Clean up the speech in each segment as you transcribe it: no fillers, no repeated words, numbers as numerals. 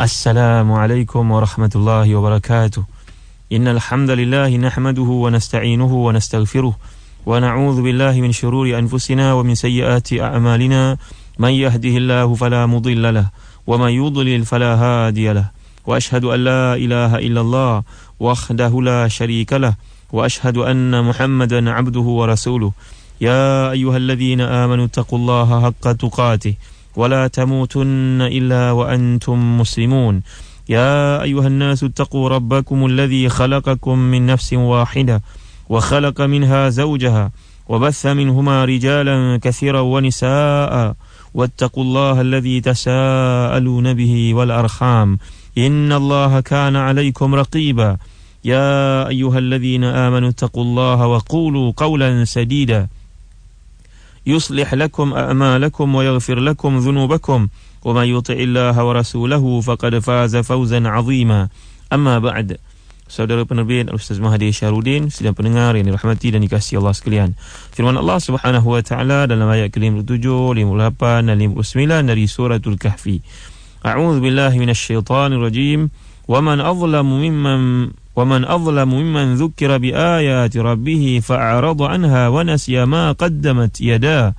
Assalamualaikum warahmatullahi wabarakatuh. Innal hamdalillah nahmaduhu wa nasta'inuhu wa nastaghfiruh wa na'udzu billahi min shururi anfusina wa min sayyiati a'malina. Man yahdihillahu fala mudilla lahu wa man yudlil fala hadiya lahu. Wa ashhadu an la ilaha illallah wahdahu la syarika lahu wa ashhadu anna Muhammadan 'abduhu wa rasuluh. Ya ayyuhalladzina amanu taqullaha haqqa tuqatih wa la tamutunna illa wa antum muslimun. Ya ayyuhan nasu taqu rabbakumul ladzi khalaqakum min nafsin wahidah wa khalaqa minha zawjaha wa batha minhuma rijalan katsiran wa nisaa'a wattaqullaha alladzi tasaaluna bihi wal arham innallaha kana 'alaykum raqiba. Ya ayyuhalladzina amanu taqullaha wa qulu qawlan sadida yuslih lakum a'malakum wa yaghfir lakum dhunubakum wa may yuti'illah wa rasulahu faqad faza fawzan 'azima. Amma ba'd. Saudara penerbit Ustaz Mahathir Syahrudin, sedang pendengar yang dirahmati dan dikasihi Allah sekalian. Firman Allah Subhanahu wa taala dalam ayat ke-57, 58 dan 59 dari suratul Kahfi. A'udzu billahi minasyaitonir rajim. ومن أظلم ممن ذكر بآيات ربه فأعرض عنها ونسي ما قدمت يداه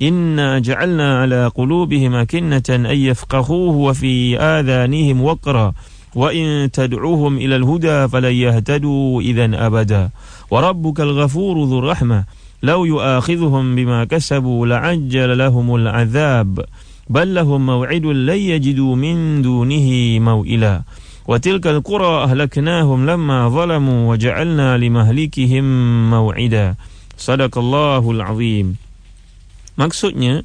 إنا جعلنا على قلوبهم أكنة أن يفقهوه وفي آذانهم وقرا وإن تدعوهم إلى الهدى فلن يهتدوا إذن أبدا وربك الغفور ذو الرحمة لو يؤاخذهم بما كسبوا لعجل لهم العذاب بل لهم موعد لن يجدوا من دونه موئلا وَتِلْكَ الْقُرَى أَهْلَكْنَاهُمْ لَمَّا ظَلَمُوا وَجَعَلْنَا لِمَهْلِكِهِمْ مَوْعِدًا. Sadaqallahul azim. Maksudnya,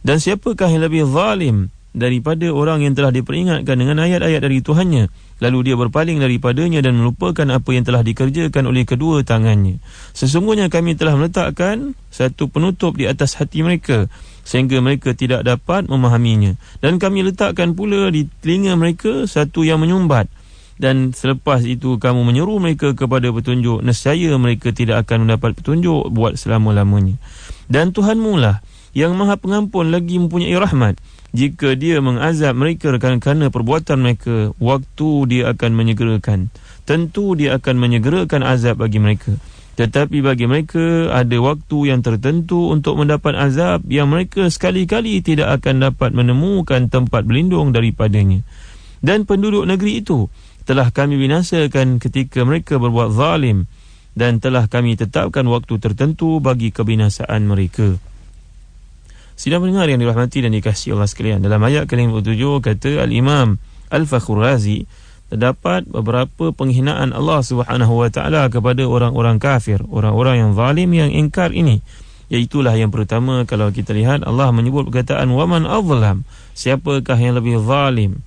dan siapakah yang lebih zalim daripada orang yang telah diperingatkan dengan ayat-ayat dari Tuhannya, lalu dia berpaling daripadanya dan melupakan apa yang telah dikerjakan oleh kedua tangannya. Sesungguhnya kami telah meletakkan satu penutup di atas hati mereka sehingga mereka tidak dapat memahaminya, dan kami letakkan pula di telinga mereka satu yang menyumbat, dan selepas itu kamu menyeru mereka kepada petunjuk, nescaya mereka tidak akan mendapat petunjuk buat selama-lamanya. Dan Tuhanmu lah yang Maha Pengampun lagi mempunyai rahmat. Jika dia mengazab mereka kerana perbuatan mereka, waktu dia akan menyegerakan. Tentu dia akan menyegerakan azab bagi mereka. Tetapi bagi mereka ada waktu yang tertentu untuk mendapat azab yang mereka sekali-kali tidak akan dapat menemukan tempat berlindung daripadanya. Dan penduduk negeri itu telah kami binasakan ketika mereka berbuat zalim, dan telah kami tetapkan waktu tertentu bagi kebinasaan mereka. Sidang pendengar yang dirahmati dan dikasihi Allah sekalian, dalam ayat ke-57 kata Al-Imam Al-Fakhr Razi, terdapat beberapa penghinaan Allah Subhanahu wa taala kepada orang-orang kafir, orang-orang yang zalim yang ingkar ini. Iaitulah yang pertama, kalau kita lihat Allah menyebut perkataan waman azlam, siapakah yang lebih zalim.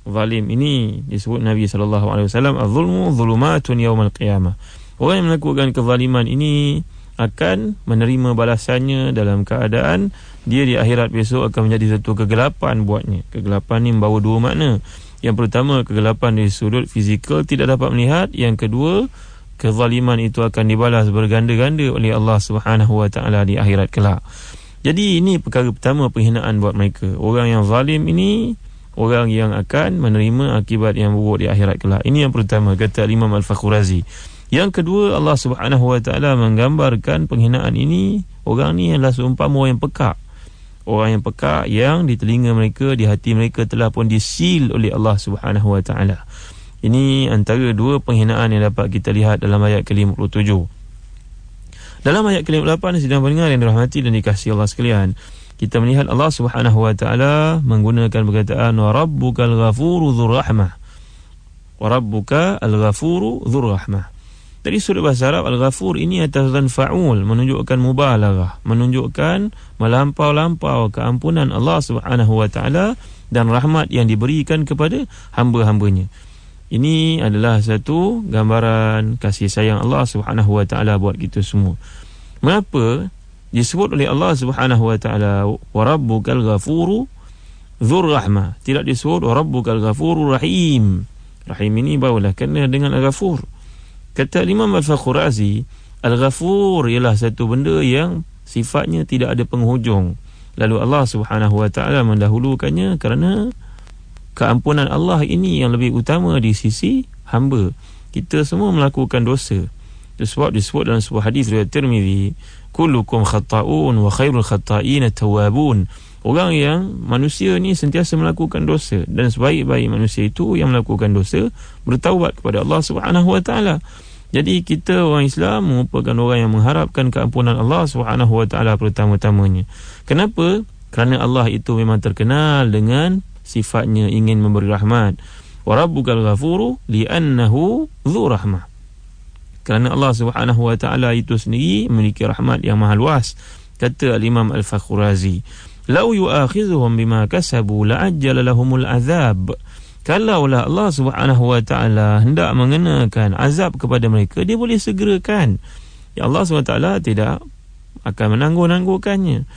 Zalim ini disebut Nabi sallallahu alaihi wasallam, az-zulmu zulumatun yaumal qiyamah. Orang yang melakukan kezaliman ini akan menerima balasannya dalam keadaan dia di akhirat besok akan menjadi satu kegelapan buatnya. Kegelapan ni membawa dua makna. Yang pertama, kegelapan dari sudut fizikal tidak dapat melihat. Yang kedua, kezaliman itu akan dibalas berganda-ganda oleh Allah Subhanahu wa taala di akhirat kelak. Jadi ini perkara pertama, penghinaan buat mereka. Orang yang zalim ini orang yang akan menerima akibat yang buruk di akhirat kelak. Ini yang pertama, kata Imam Al-Fakhr Razi. Yang kedua, Allah Subhanahu wa taala menggambarkan penghinaan ini, orang ni adalah seumpama orang yang pekak. Orang yang pekak yang di telinga mereka, di hati mereka telah pun disil oleh Allah Subhanahu wa taala. Ini antara dua penghinaan yang dapat kita lihat dalam ayat ke-57. Dalam ayat ke-58, sedang pendengar yang dirahmati dan dikasihi Allah sekalian, kita melihat Allah Subhanahu wa taala menggunakan perkataan wa rabbukal ghafuru dzur rahmah. Wa rabbuka al-ghafuru dzur rahmah. Dari sudut bahasa Arab, Al-Ghafur ini atas dan fa'ul, menunjukkan mubalaghah, menunjukkan melampau-lampau keampunan Allah Subhanahu wa taala dan rahmat yang diberikan kepada hamba-hambanya. Ini adalah satu gambaran kasih sayang Allah Subhanahu wa taala buat kita semua. Mengapa disebut oleh Allah Subhanahu wa taala wa rabbukal ghafuru dzur rahmah, tidak disebut wa rabbukal ghafurur rahim. Rahim ini barulah kena dengan Al-Ghafur. Kata Imam Al-Fakhr Razi, Al-Ghafur ialah satu benda yang sifatnya tidak ada penghujung. Lalu Allah Subhanahu wa taala mendahulukannya kerana keampunan Allah ini yang lebih utama di sisi hamba. Kita semua melakukan dosa. Sebab disebut dalam sebuah hadis riwayat Tirmizi, kullukum khata'un wa khairul khata'in at-tawwabun. Orang yang manusia ni sentiasa melakukan dosa, dan sebaik-baik manusia itu yang melakukan dosa bertaubat kepada Allah Subhanahu wa taala. Jadi kita orang Islam merupakan orang yang mengharapkan keampunan Allah Subhanahu wa taala pertama-tamanya. Kenapa? Kerana Allah itu memang terkenal dengan sifatnya ingin memberi rahmat. Wa rabbukal ghafuru li'annahu dzu rahmah. Kerana Allah Subhanahu wa taala itu sendiri memiliki rahmat yang maha luas. Kata Al-Imam Al-Fakhrazi, "Lau yu'akhidhuhum bima kasabu la'ajjala lahumul azab." Kalaulah Allah Subhanahu wa taala hendak mengenakan azab kepada mereka, dia boleh segerakan. Ya, Allah Subhanahu wa taala tidak akan menangguh-nangguhkannya.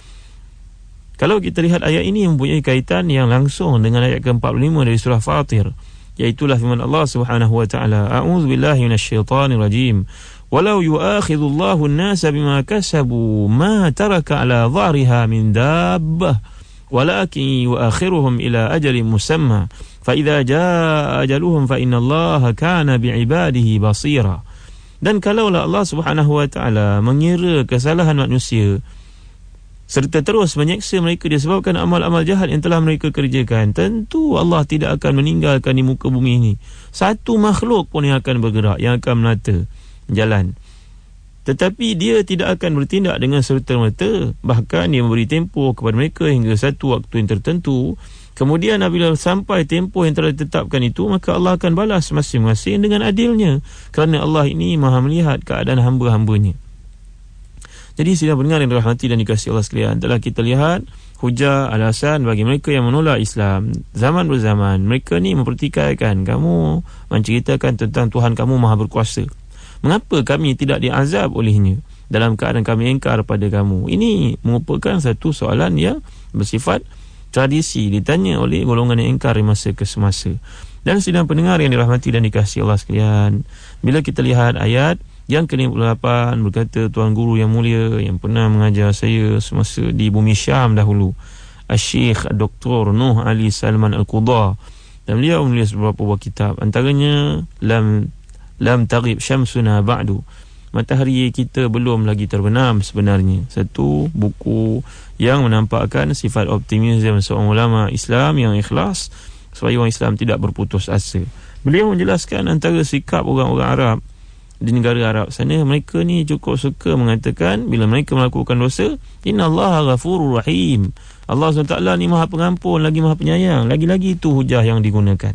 Kalau kita lihat ayat ini mempunyai kaitan yang langsung dengan ayat ke-45 dari surah Fatir, iaitulah firman Allah Subhanahu wa taala, "A'udzubillahi minasyaitonir rajim. Walau yu'akhidullahu an-nasa bima kasabu ma taraka 'ala dhahriha min dabbah, walakin yu'akhiruhum ila ajalin musamma. Fa idza jaa ajaluhum fa innallaha kana bi'ibadihi basira." Dan kalaulah Allah Subhanahu wa taala mengira kesalahan manusia serta terus menyeksa mereka disebabkan amal-amal jahat yang telah mereka kerjakan, tentu Allah tidak akan meninggalkan di muka bumi ini satu makhluk pun yang akan bergerak, yang akan menata jalan. Tetapi dia tidak akan bertindak dengan serta-merta, bahkan dia memberi tempoh kepada mereka hingga satu waktu yang tertentu. Kemudian apabila sampai tempoh yang telah ditetapkan itu, maka Allah akan balas masing-masing dengan adilnya, kerana Allah ini maha melihat keadaan hamba-hambanya. Jadi sidang pendengar yang dirahmati dan dikasihi Allah sekalian, telah kita lihat hujah alasan bagi mereka yang menolak Islam zaman berzaman. Mereka ni mempertikaikan, kamu menceritakan tentang Tuhan kamu maha berkuasa, mengapa kami tidak diazab olehnya dalam keadaan kami engkar pada kamu? Ini merupakan satu soalan yang bersifat tradisi, ditanya oleh golongan yang engkar di masa ke semasa. Dan sidang pendengar yang dirahmati dan dikasihi Allah sekalian, bila kita lihat ayat yang ke-58 berkata, Tuan Guru yang mulia yang pernah mengajar saya semasa di bumi Syam dahulu, Syekh Dr. Nuh Ali Salman Al-Qudha, dan beliau menulis beberapa buah kitab, antaranya Lam Taghib Syamsuna Ba'du, matahari kita belum lagi terbenam sebenarnya. Satu buku yang menampakkan sifat optimisme seorang ulama Islam yang ikhlas supaya orang Islam tidak berputus asa. Beliau menjelaskan antara sikap orang-orang Arab di negara Arab sana, mereka ni cukup suka mengatakan bila mereka melakukan dosa, innallaha ghafurur rahim, Allah SWT ni maha pengampun lagi maha penyayang. Lagi-lagi itu hujah yang digunakan.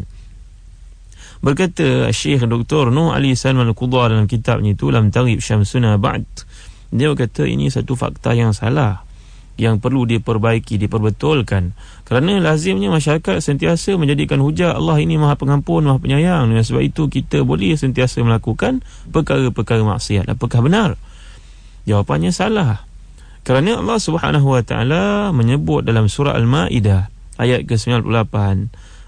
Berkata Syekh Dr. Nuh Ali Salman Al-Qudha dalam kitabnya itu Lam Taghib Syamsuna Ba'd, dia berkata ini satu fakta yang salah, yang perlu diperbaiki, diperbetulkan. Kerana lazimnya masyarakat sentiasa menjadikan hujah Allah ini maha pengampun, maha penyayang, dan sebab itu kita boleh sentiasa melakukan perkara-perkara maksiat. Apakah benar? Jawapannya salah. Kerana Allah Subhanahu wa taala menyebut dalam surah Al-Maidah ayat ke-98,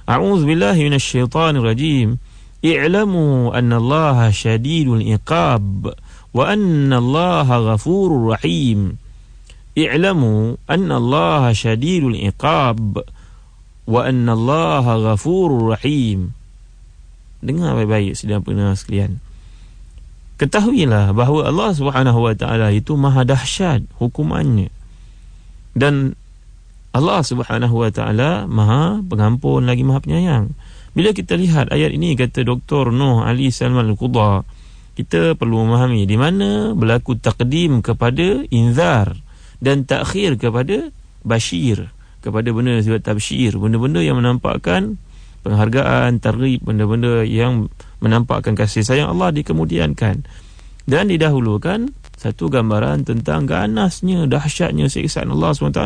A'udzubillahi minasyaitonir rajim, i'lamu annallaha syadidul iqab wa annallaha ghafurur rahim. I'lamu annallaha syadidul iqab wa annallaha ghafurur rahim. Dengar baik-baik sidang pendengar sekalian. Ketahuilah bahawa Allah Subhanahu wa taala itu maha dahsyat hukumannya, dan Allah Subhanahu wa taala maha pengampun lagi maha penyayang. Bila kita lihat ayat ini, kata Dr. Nuh Ali Salman Al-Qudha, kita perlu memahami di mana berlaku takdim kepada inzar dan takhir kepada bashir, kepada benda sifat tabsyir, benda-benda yang menampakkan penghargaan, targhib, benda-benda yang menampakkan kasih sayang Allah dikemudiankan, dan didahulukan satu gambaran tentang ganasnya, dahsyatnya siksaan Allah SWT.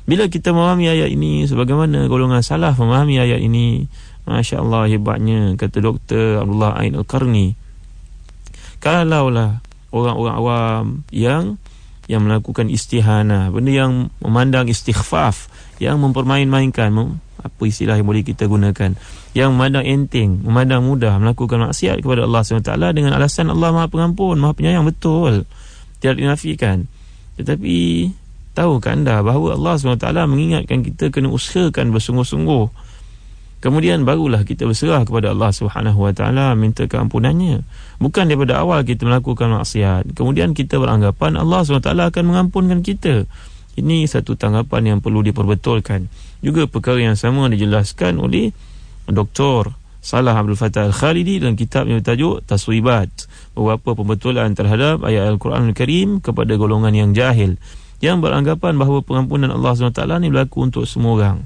Bila kita memahami ayat ini sebagaimana golongan salaf memahami ayat ini, Masya Allah, hebatnya, kata Dr. Abdullah Ain Al-Qarni, kalaulah orang-orang awam yang melakukan istihanah, benda yang memandang istighfaf, yang mempermain-mainkan, apa istilah yang boleh kita gunakan, yang memandang enteng, memandang mudah melakukan maksiat kepada Allah SWT dengan alasan Allah maha pengampun, maha penyayang, betul, tidak dinafikan. Tetapi tahukah anda bahawa Allah SWT mengingatkan kita kena usahakan bersungguh-sungguh Kemudian barulah kita berserah kepada Allah Subhanahu Wa Taala, minta keampunannya. Bukan daripada awal kita melakukan maksiat kemudian kita beranggapan Allah SWT akan mengampunkan kita. Ini satu tanggapan yang perlu diperbetulkan. Juga perkara yang sama dijelaskan oleh Dr. Salah Abdul Fattah Al-Khalidi dalam kitab yang bertajuk Taswibat, beberapa pembetulan terhadap ayat Al-Quran Al-Karim kepada golongan yang jahil yang beranggapan bahawa pengampunan Allah SWT ni berlaku untuk semua orang.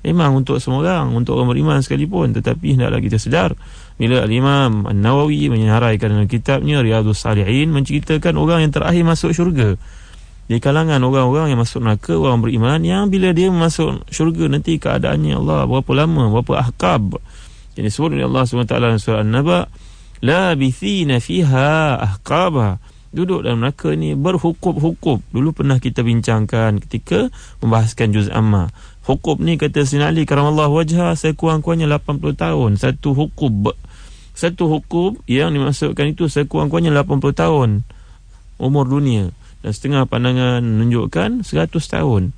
Memang untuk semua orang, untuk orang beriman sekalipun, tetapi hendaklah kita sedar bila Al-Imam An-Nawawi menyenaraikan dalam kitabnya Riyadhus Salihin menceritakan orang yang terakhir masuk syurga. Di kalangan orang-orang yang masuk neraka, orang beriman yang bila dia masuk syurga nanti keadaannya Allah berapa lama, berapa ahqab. Jadi disebut oleh Allah SWT dalam surah An-Naba, labithina fiha ahqaba, duduk dalam neraka ni berhukup-hukup. Dulu pernah kita bincangkan ketika membahaskan juz amma. Hukup ni kata Sayyidina Ali karamallahu wajhah, sekurang-kurangnya 80 tahun satu hukup. Satu hukup yang dimasukkan itu sekurang-kurangnya 80 tahun umur dunia, dan setengah pandangan menunjukkan 100 tahun.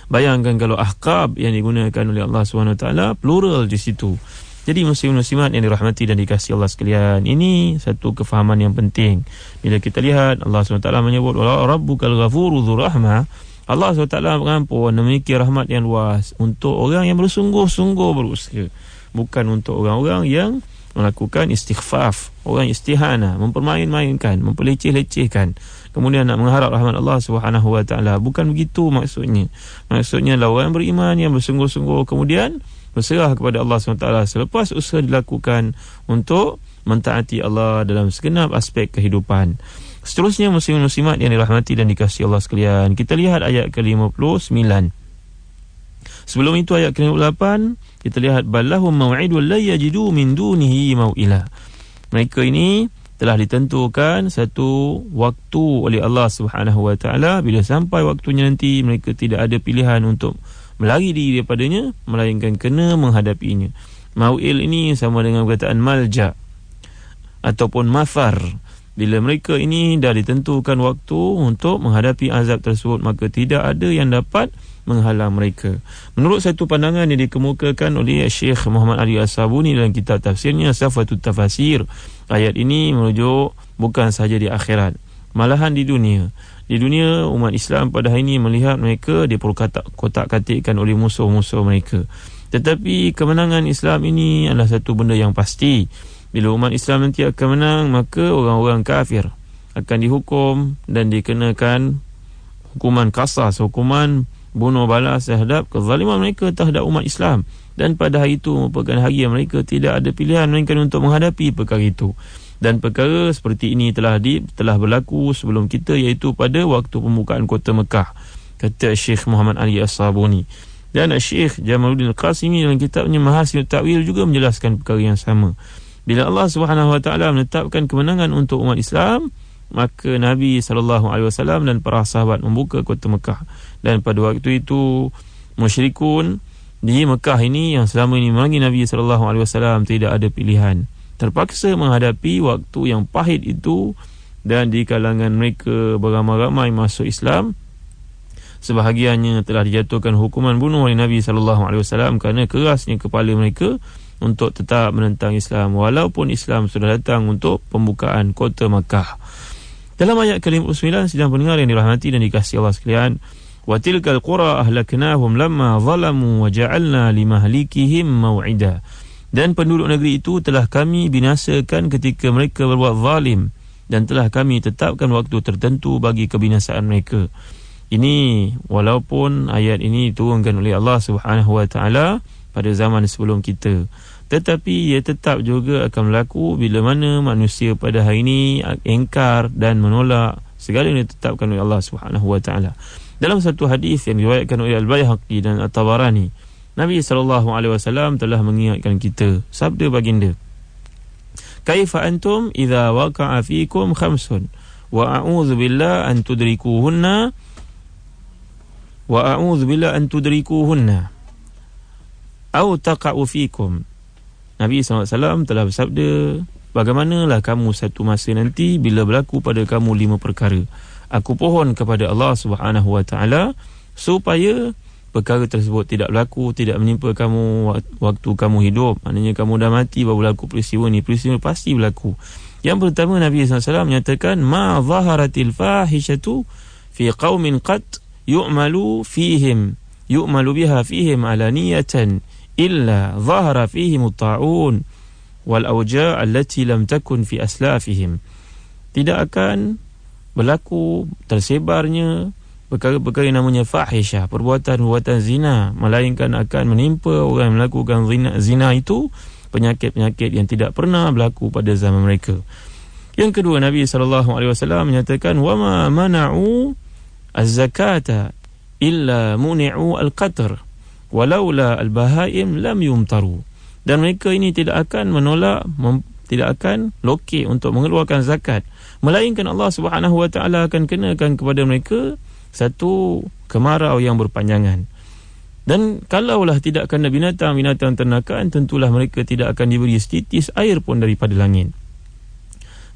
Bayangkan kalau ahqab yang digunakan oleh Allah SWT, plural di situ. Jadi muslim-muslimat yang dirahmati dan dikasihi Allah sekalian, ini satu kefahaman yang penting. Bila kita lihat Allah SWT menyebut Rabbukal ghafuru dzur rahmah, Allah SWT mengampun, memiliki rahmat yang luas untuk orang yang bersungguh-sungguh berusaha, bukan untuk orang-orang yang melakukan istighfaf, orang istihana, mempermain-mainkan, memperleceh-lecehkan, kemudian nak mengharap rahmat Allah Subhanahu Wa Taala. Bukan begitu maksudnya. Maksudnya adalah orang beriman yang bersungguh-sungguh kemudian berserah kepada Allah SWT selepas usaha dilakukan untuk mentaati Allah dalam segenap aspek kehidupan. Seterusnya muslim-muslimat yang dirahmati dan dikasihi Allah sekalian, kita lihat ayat ke-59. Sebelum itu ayat ke-58 kita lihat balahum mau'idul la yajidu min dunihi mau'ila. Mereka ini telah ditentukan satu waktu oleh Allah Subhanahu Wa Taala, bila sampai waktunya nanti mereka tidak ada pilihan untuk melari diri daripadanya, melainkan kena menghadapinya. Mau'il ini sama dengan perkataan malja ataupun mafar. Bila mereka ini dah ditentukan waktu untuk menghadapi azab tersebut, maka tidak ada yang dapat menghalang mereka. Menurut satu pandangan yang dikemukakan oleh Syekh Muhammad Ali As-Sabuni dalam kitab tafsirnya Safatut Tafasir, ayat ini merujuk bukan sahaja di akhirat, malahan di dunia. Di dunia umat Islam pada hari ini melihat mereka diperkotak-katikkan oleh musuh-musuh mereka. Tetapi kemenangan Islam ini adalah satu benda yang pasti. Bila umat Islam nanti akan menang, maka orang-orang kafir akan dihukum dan dikenakan hukuman qasas, hukuman bunuh balas terhadap kezaliman mereka terhadap umat Islam. Dan pada hari itu merupakan hari yang mereka tidak ada pilihan melainkan untuk menghadapi perkara itu. Dan perkara seperti ini telah berlaku sebelum kita, iaitu pada waktu pembukaan kota Mekah, kata Syekh Muhammad Ali As-Sabuni. Dan Syekh Jamaluddin Al-Qasimi dalam kitabnya Mahasinut Ta'wil juga menjelaskan perkara yang sama. Bila Allah Subhanahu Wa Taala menetapkan kemenangan untuk umat Islam, maka Nabi SAW dan para sahabat membuka kota Mekah. Dan pada waktu itu musyrikun di Mekah ini yang selama ini memerangi Nabi SAW tidak ada pilihan, terpaksa menghadapi waktu yang pahit itu. Dan di kalangan mereka beramai-ramai masuk Islam. Sebahagiannya telah dijatuhkan hukuman bunuh oleh Nabi SAW kerana kerasnya kepala mereka untuk tetap menentang Islam, walaupun Islam sudah datang untuk pembukaan kota Makkah. Dalam ayat ke-59, sidang pendengar yang dirahmati dan dikasihi Allah sekalian, wa tilkal qura ahlaknahum lamma zalamu wa ja'alna limahlikihim maw'ida. Dan penduduk negeri itu telah kami binasakan ketika mereka berbuat zalim, dan telah kami tetapkan waktu tertentu bagi kebinasaan mereka. Ini walaupun ayat ini diturunkan oleh Allah Subhanahu Wa Taala pada zaman sebelum kita, tetapi ia tetap juga akan berlaku bila mana manusia pada hari ini engkar dan menolak segala yang ditetapkan oleh Allah Subhanahu Wa Taala. Dalam satu hadis yang diriwayatkan oleh Al-Baihaqi dan At-Tabarani, Nabi SAW telah mengingatkan kita, sabda baginda, kaifa antum idza waqa'a fikum khamsun wa a'udzu billahi an tudrikuhunna au taqa'u fikum. Nabi SAW telah bersabda, bagaimanalah kamu satu masa nanti bila berlaku pada kamu 5 perkara. Aku pohon kepada Allah Subhanahu Wa Taala supaya perkara tersebut tidak berlaku, tidak menimpa kamu waktu kamu hidup, maknanya kamu dah mati baru berlaku peristiwa ni. Peristiwa pasti berlaku. Yang pertama, Nabi SAW menyatakan, ma zaharatil fahishatu fi qaumin qat yu'malu biha fihim alaniyatan illa zahara fihim at-ta'un wal awja' allati lam takun fi aslafihim. Tidak akan berlaku tersebarnya perkara-perkara yang namanya fahisyah, perbuatan-perbuatan zina, melainkan akan menimpa orang yang melakukan zina itu penyakit-penyakit yang tidak pernah berlaku pada zaman mereka. Yang kedua, Nabi SAW menyatakan, wama mana'u az-zakata illa muni'u al-qatr walaula al-bahaim lam yumtaru. Dan mereka ini tidak akan menolak, tidak akan lokek untuk mengeluarkan zakat, melainkan Allah Subhanahu Wa Taala akan kenakan kepada mereka satu kemarau yang berpanjangan. Dan kalaulah tidak kena binatang-binatang ternakan, tentulah mereka tidak akan diberi setitis air pun daripada langit.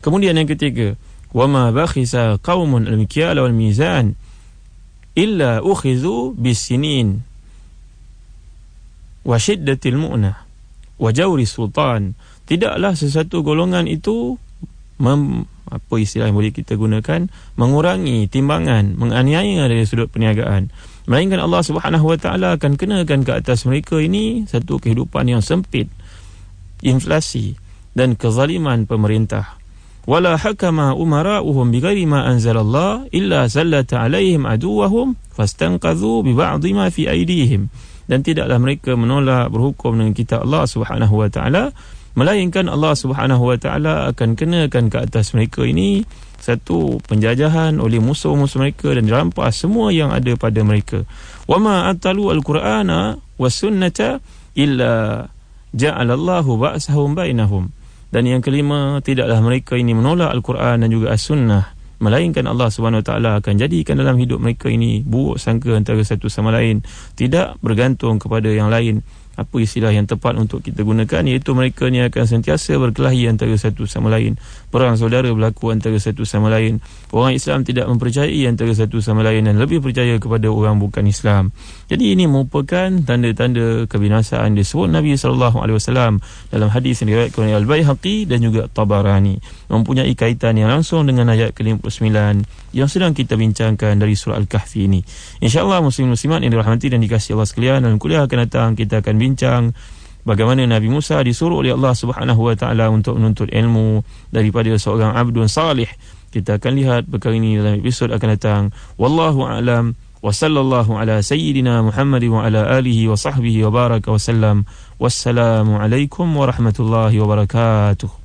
Kemudian yang ketiga, wama bakhisa qaumun al-mikyal wal mizan illa ukhizu bis-sinin wa shiddatil mu'nah wa jawri sultan. Tidaklah sesuatu golongan itu apa istilah yang boleh kita gunakan, mengurangi timbangan, menganiaya dari sudut perniagaan, melainkan Allah Subhanahu Wa Taala akan kenakan ke atas mereka ini satu kehidupan yang sempit, inflasi dan kezaliman pemerintah. Wala hakama umara'uhum bighairi ma anzalallah illa sallata alaihim aduwahum fastanqadhu bi ba'dhi ma fi aydihim. Dan tidaklah mereka menolak berhukum dengan kitab Allah Subhanahu Wa Taala, melainkan Allah Subhanahu Wa Taala akan kenakan ke atas mereka ini satu penjajahan oleh musuh-musuh mereka dan dirampas semua yang ada pada mereka. Wama atalu al-Qur'ana was-sunnata illa ja'alallahu ba'sahum bainahum. Dan yang kelima, tidaklah mereka ini menolak Al-Quran dan juga As-Sunnah, melainkan Allah Subhanahu Wa Taala akan jadikan dalam hidup mereka ini buruk sangka antara satu sama lain, tidak bergantung kepada yang lain. Apa istilah yang tepat untuk kita gunakan, iaitu mereka ni akan sentiasa berkelahi antara satu sama lain, perang saudara berlaku antara satu sama lain. Orang Islam tidak mempercayai antara satu sama lain dan lebih percaya kepada orang bukan Islam. Jadi ini merupakan tanda-tanda kebinasaan disebut Nabi SAW dalam hadis yang diriwayatkan oleh Al-Baihaqi dan juga Tabarani, mempunyai kaitan yang langsung dengan ayat ke-59 yang sedang kita bincangkan dari surah Al-Kahfi ini. InsyaAllah muslim-muslimat yang dirahmati dan dikasihi Allah sekalian, dalam kuliah akan datang kita akan bincang bagaimana Nabi Musa disuruh oleh Allah Subhanahu Wa Taala untuk menuntut ilmu daripada seorang abdun salih. Kita akan lihat perkara ini dalam episod akan datang. Wallahu a'lam wa sallallahu ala sayyidina Muhammad wa ala alihi wa sahbihi wa baraka wa sallam. Wassalamu alaikum warahmatullahi wabarakatuh.